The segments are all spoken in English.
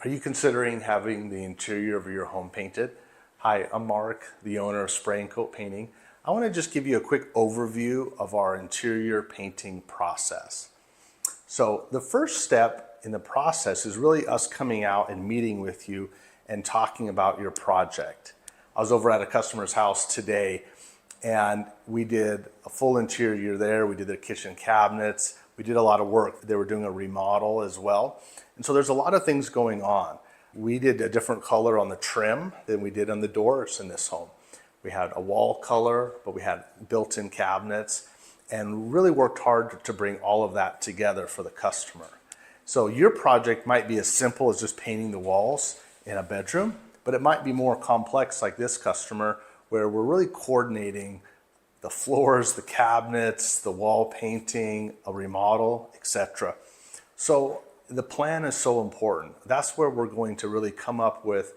Are you considering having the interior of your home painted? Hi, I'm Mark, the owner of Spray and Coat Painting. I want to just give you a quick overview of our interior painting process. So the first step in the process is really us coming out and meeting with you and talking about your project. I was over at a customer's house today and we did a full interior there. We did their kitchen cabinets. We did a lot of work. They were doing a remodel as well. And so there's a lot of things going on. We did a different color on the trim than we did on the doors in this home. We had a wall color, but we had built-in cabinets and really worked hard to bring all of that together for the customer. So your project might be as simple as just painting the walls in a bedroom, but it might be more complex like this customer where we're really coordinating the floors, the cabinets, the wall painting, a remodel, etc. So the plan is so important. That's where we're going to really come up with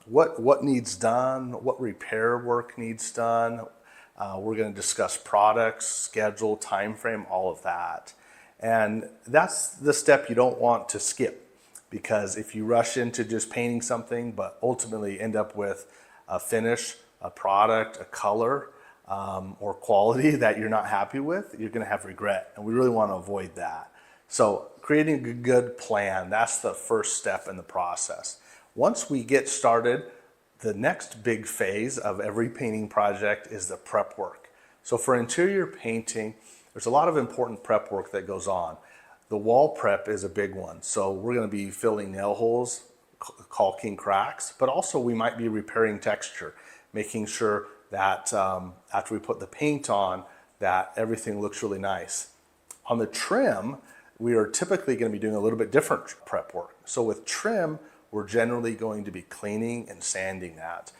what needs done, what repair work needs done. We're going to discuss products, schedule, time frame, all of that. And that's the step you don't want to skip, because if you rush into just painting something but ultimately end up with a finish, a product, a color, or quality that you're not happy with, you're going to have regret, and we really want to avoid that. So creating a good plan, that's the first step in the process. Once we get started, the next big phase of every painting project is the prep work. So for interior painting, there's a lot of important prep work that goes on. The wall prep is a big one. So we're going to be filling nail holes, caulking cracks, but also we might be repairing texture, making sure that after we put the paint on, that everything looks really nice. On the trim, we are typically going to be doing a little bit different prep work. So with trim, we're generally going to be cleaning and sanding that.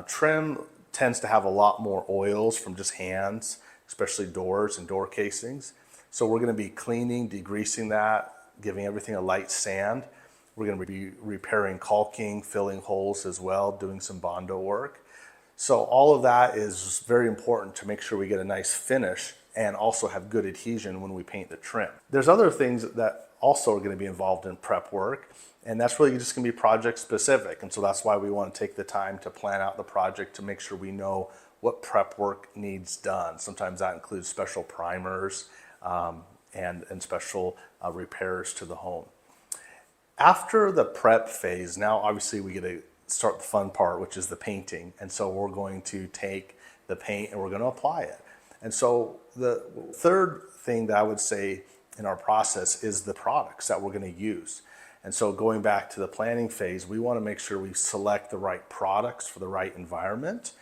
Trim tends to have a lot more oils from just hands, especially doors and door casings. So we're going to be cleaning, degreasing that, giving everything a light sand. We're going to be repairing caulking, filling holes as well, doing some Bondo work. So all of that is very important to make sure we get a nice finish and also have good adhesion when we paint the trim. There's other things that also are going to be involved in prep work, and that's really just going to be project specific. And so that's why we want to take the time to plan out the project to make sure we know what prep work needs done. Sometimes that includes special primers and special repairs to the home. After the prep phase, now obviously we get to start the fun part, which is the painting. And so we're going to take the paint and we're going to apply it. And so the third thing that I would say in our process is the products that we're going to use. And so going back to the planning phase, we want to make sure we select the right products for the right environment.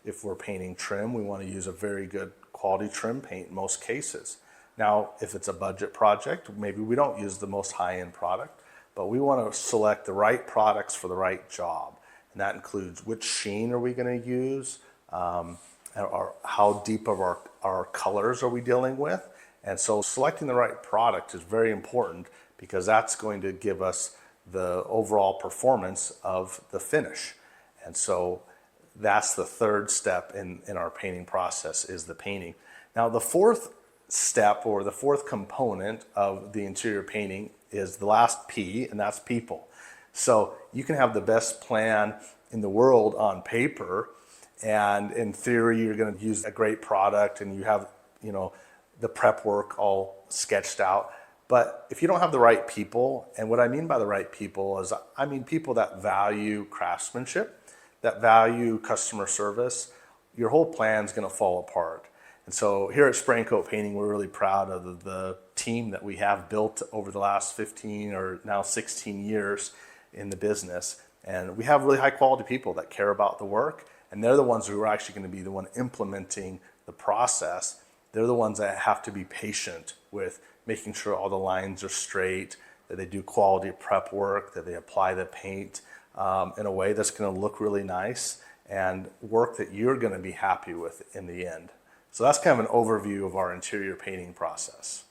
If we're painting trim, we want to use a very good quality trim paint in most cases. Now, if it's a budget project, maybe we don't use the most high-end product, but we want to select the right products for the right job. And that includes which sheen are we going to use, or how deep of our colors are we dealing with. And so selecting the right product is very important because that's going to give us the overall performance of the finish. And so that's the third step in our painting process, is the painting. Now the fourth step, or the fourth component of the interior painting, is the last P, and that's people. So you can have the best plan in the world on paper, and in theory you're going to use a great product and you have, the prep work all sketched out. But if you don't have the right people, and what I mean by the right people is I mean people that value craftsmanship, that value customer service, your whole plan is going to fall apart. And so here at Spray and Coat Painting, we're really proud of the team that we have built over the last 15 or now 16 years in the business. And we have really high quality people that care about the work, and they're the ones who are actually going to be the one implementing the process. They're the ones that have to be patient with making sure all the lines are straight, that they do quality prep work, that they apply the paint in a way that's going to look really nice and work that you're going to be happy with in the end. So that's kind of an overview of our interior painting process.